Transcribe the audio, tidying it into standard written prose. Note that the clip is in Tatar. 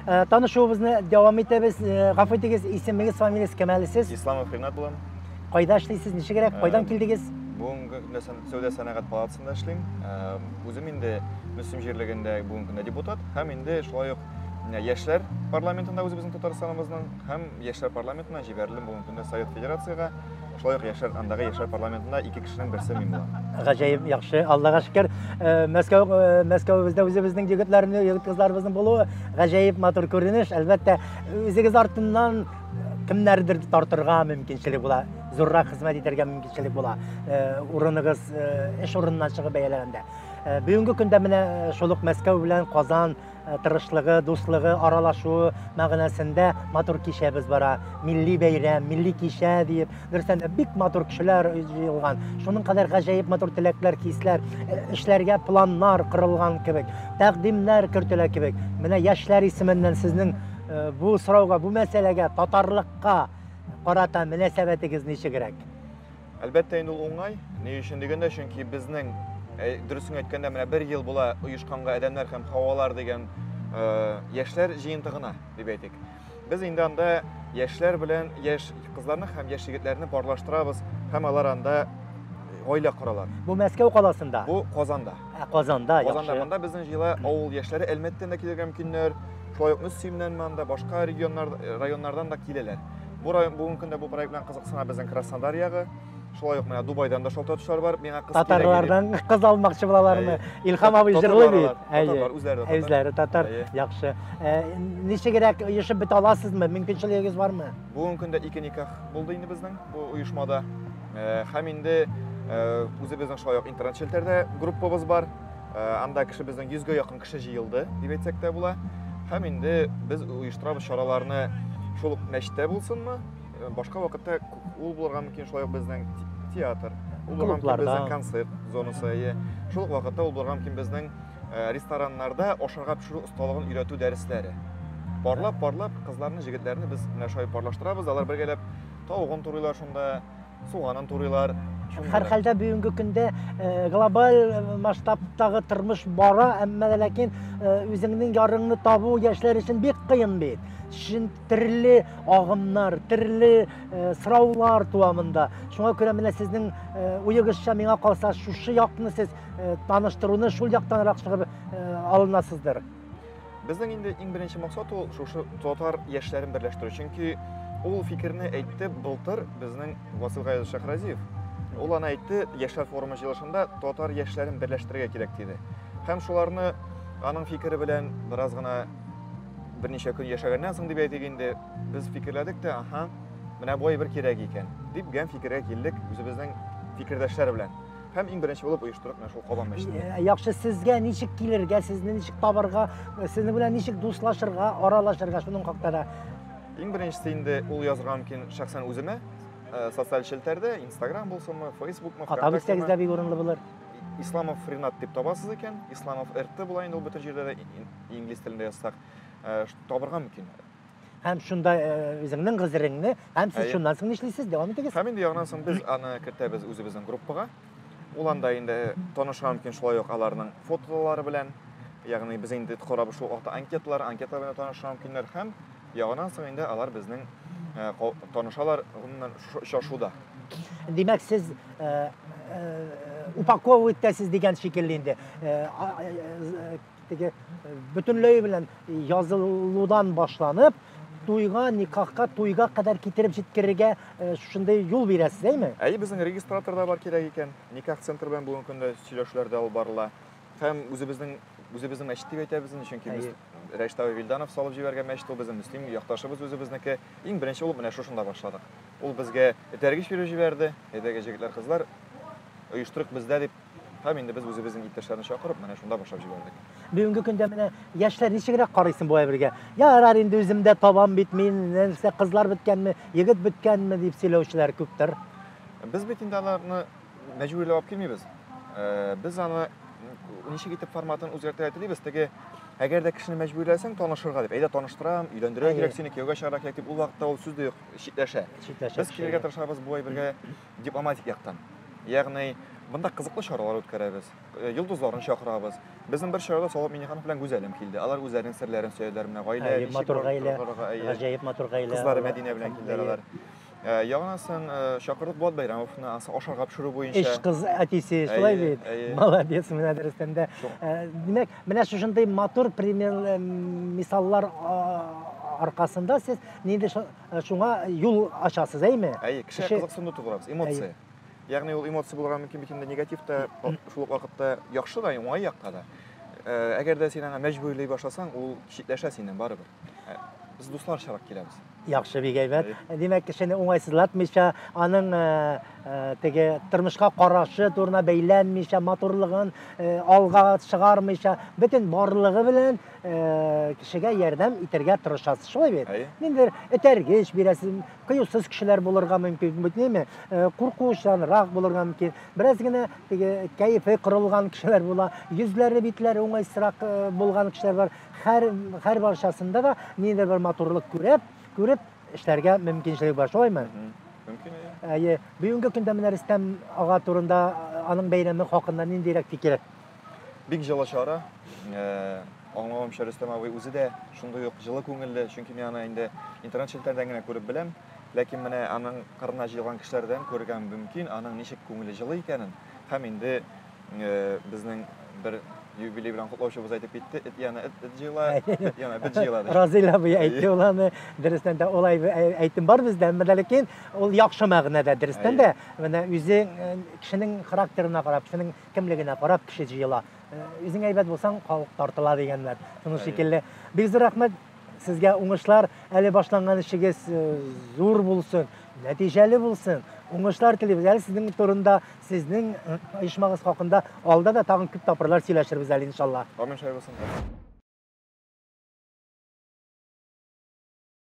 Tanışуыбызны дәвам итәбез. Гафу итегез, исемегез, фамилияңыз кем әле сез? Исламов Ринат булам. Кайда эшлисез? Ничегрәк? Кайдан килдегез? Бүгенге көндә Сәүдә сәнәгать палатасында эшлим. Үзем инде Мөслим җирлегендә бүгенге көндә депутат һәм инде шулай ук яшьләр парламентында үзебезнең Татарстаныбызның һәм яшьләр парламентына җибәрелдем бүгенге көндә Совет Федерацияга. Шулай ук андагы яшьләр парламентында 2 кешенең берсе мин булам. Гаҗәеп яхшы, Аллага шөкер. Мәскәүбездә үзебезнең егет кызларыбызның булуы гаҗәеп матур күренеш. Әлбәттә, үзегез артыннан кемнәрдер тартырга мөмкинчелек була, зуррак хезмәт итәргә мөмкинчелек була. Урыныгыз эш урыныннан чыгып бәяләгәндә. Бүгенге көндә менә шул ук Мәскәү белән Казан тырышлыгы, дуслыгы, аралашуы мәгънәсендә матур кичәбез бара. Милли бәйрәм, милли кичә дип, дөрестән бик матур кешеләр җыелган. Шуның кадәр гаҗәеп матур теләкләр, хисләр, эшләргә планнар корылган кебек, тәкъдимнәр кертелә кебек. Менә яшьләр исеменнән сезнең бу сорауга, бу мәсьәләгә, татарлыкка карата мөнәсәбәтегез ничегрәк? Әлбәттә инде ул уңай. Ни өчен дигәндә, чөнки безнең дөресен әйткәндә менә 1 ел була оешканга адәмнәр һәм һавалар дигән яшьләр җыентыгына дип әйтик. Без инде анда яшьләр белән яшь кызларны һәм яшь егетләрне барлаштырабыз һәм алар анда гаилә коралар. Бу Мәскәү каласында? Бу Казанда. Казанда, яхшы. Казанда монда безнең җыела авыл яшьләре Әлмәттән дә килергә мөмкиннәр. Шулай ук Мөслимнән монда башка районнардан да киләләр. Бүгенге көндә бу проект белән кызыксына безнең Краснодар ягы. Шулай ук менә Дубайдан да шалтатучылар бар. Миңа кыз кирәк. Татарлардан кыз алмакчы булалармы? Илһам абый җырлый бит. Татарлар үзләре татар. Яхшы. Ничегрәк оешып бит аласызмы? Мөмкинчелегегез бармы? Бүгенге көндә 2 никах булды инде безнең бу оешмада. Һәм инде үзебезнең шулай ук интернет челтәрдә группабыз бар. Анда кеше безнең 100гә якын кеше җыелды дип әйтсәк тә була. Һәм инде без оештырабыз чараларны шул мәчеттә булсынмы? Башка вакытта ул булырга мөмкин, шулай ук безнең театр, ул булырга мөмкин безнең концерт зонасы, шул вакытта ул булырга мөмкин безнең рестораннарда ашарга пешерү осталыгын өйрәтү дәресләре. Барлап кызларны, җегетләрне без менә шулай парлаштырабыз. Алар бергәләп тавыгын турыйлар шунда, суганын турыйлар. Һәр хәлдә бүгенге көндә глобаль масштабтагы тормыш бара, әмма ләкин үзеңнең ярыңны табу яшьләр өчен бик кыен бит. Төрле агымнар, төрле сораулар туамында. Шуңа күрә менә сезнең уегызча миңа калса шушы якны сез таныштыруны шул яктанрак чыгып алынасыздыр. Безнең инде иң беренче максат ул шушы татар яшьләрен берләштерү. Чөнки ул фикерне әйтте былтыр безнең Васил Гаязов Шахразиев. Ул аны әйтте яшьләр форумы җыелышында татар яшьләрен берләштерергә кирәк диде. Һәм шуларны аның фикере белән бераз гына берничә көн яшәгәннән соң дип әйтик инде без фикерләдек тә, менә бу бер кирәк икән дип гән фикергә килдек үзебезнең фикердәшләр белән. Һәм иң беренче булып оештырдык менә шул Кабан мәчетендә. Яхшы, сезгә ничек килергә, сезне ничек табарга, сезнең белән ничек дуслашырга, аралашырга шуның хакында да? Иң беренчесе инде ул язырга мөмкин шәхсән үземә, социаль челтәрдә, Instagram булсынмы, Facebook-мы, Ата-бистәгездә бик урынлы булыр. Исламов Ринат дип табасыз икән. Исламов РТ була инде ул бөтен җирдә дә инглиз телендә язсак табарга мөмкин. Һәм шунда үзеңнең гызырыңны, һәм сез шуннан соң нишлисез? Дәвам итегез. Һәм инде ягыннан соң без аны кертәбез үзебезнең группага. Ул анда инде танышырга мөмкин, шулай ук аларның фотолары белән, ягъни без инде карабыз шул анкеталар белән танышырга мөмкиннәр һәм ягыннан соң инде алар безнең танышалар шашуда. Димәк, сез упаковывать итәсез дигән шикелле инде. Бөтенләй белән язылудан башланып, туйга, никахка, туйга кадәр китереп җиткерергә шундай юл бирәсез, әйме? Безнең регистраторда бар кирәк икән. Никах центр белән бүгенге көндә сөйләшүләрдә алып барыла. Һәм үзебезнең мәчет дип әйтәбез, чөнки без Рәшит Вилданов салып җибәргән мәчет ул безнең мөслим якташыбыз үзебезнеке. Иң беренче ул менә шушында башладык. Ул безгә этәргеч биреп җибәрде. Әйдәгә җегетләр, кызлар, оештырык бездә дип. Һәм инде без үзебезнең иптәшләрне чакырып, менә шунда башлап җибәрдек. Бүгенге көндә менә яшьләр ничегрәк карыйсын бу әйбергә? Ярар, инде үземдә табам бит мин, нәрсә кызлар беткәнме, егет беткәнме дип сөйләүчеләр күптер. Без бит инде аларны мәҗбүрләп алып килмибез. Без аны ничек итеп форматын үзгәртергә телибез, теге әгәр дә кешене мәҗбүрләсәң танышырга дип, әйдә таныштырам, өйләндерергә кирәк, сине кияүгә чыгарга кирәк дип, ул вакытта ул сүз дә юк, читләшә. Без килергә тырышабыз бу әйбергә дипломатик яктан. Ягъни Бында кызыклы чаралар үткәрәбез. Йолдызларны чакырабыз. Безнең бер чарада Салават Миңнеханов белән Гүзәлем килде. Алар үзләренең серләрен сөйләделәр менә гаилә, Матур гаилә, гаҗәеп матур гаилә. Кызлары Мәдинә белән килделәр. Ягънасын чакырдык Булат Бәйрәмовны ашарга пешерү буенча. Эш кыз әтисе, шулай бит. Молодец, менә дөрестән. Димәк, менә шушындай матур пример мисаллар аркасында сез нинди шуңа юл ачасыз, әйме? Кеше кызыксынды туграбыз, эмоция. Ягъни ул эмоция булырга мөмкин бит инде негатив та, шул ук вакытта яхшы да, уңай якка да. Әгәр дә син аңа мәҗбүрләй башласаң, ул читләшә синнән барыбер. Без дусларчарак киләбез. Яхшы бик әйбәт. Димәк, кешене уңайсызлатмыйча, аның теге тормышка карашы турына бәйләнмичә, матурлыгын алга чыгармыйча, бөтен барлыгы белән кешегә ярдәм итәргә тырышасыз, шулай бит? Ниндидер этәргеч бирәсез, кыюсыз кешеләр булырга мөмкин, бүтнеме? Куркучанрак булырга мөмкин. Бераз гына теге кәефе кырылган кешеләр була, йөзләре, битләре уңайсызрак булган кешеләр бар. Һәр барчасында да ниндидер бер матурлык күреп эшләргә мөмкинчелек бар, шулаймы? Мөмкин. Бүгенге көндә менә Рөстәм ага турында, аның бәйрәме хакында ниндирәк фикер? Бик җылы чара. Аңлаганча Рөстәм абый үзе дә шундый ук җылы күңелле, чөнки мин аны инде интернет-челтәрдән генә күреп беләм. Ләкин менә аның кырына җыелган кешеләрдән күргән мөмкин, аның ничек күңеле җылы икәнен. Һәм инде безнең бер юбилей белән котлаучыбыз әйтеп китте, яна җыела, яна бит җыела. Разыйлы бу әйтте уланы, дөрестән дә улай әйтем бар бездә, ләкин ул яхшы мәгънәдә дөрестән дә, менә үзе кешенең характерына карап, кешенең кемлегенә карап кеше җыела. Үзең әйбәт булсаң, халык тартыла дигәннәр. Шуның шикелле. Бик зур рәхмәт сезгә, уңышлар, әле башланган эшегез зур булсын, нәтиҗәле булсын. Уңышлар телибез. Әле сезнең турында, сезнең оешмагыз хакында алда да тагын күп тапкырлар сөйләшербез әле иншалла. Амин шәй булсын.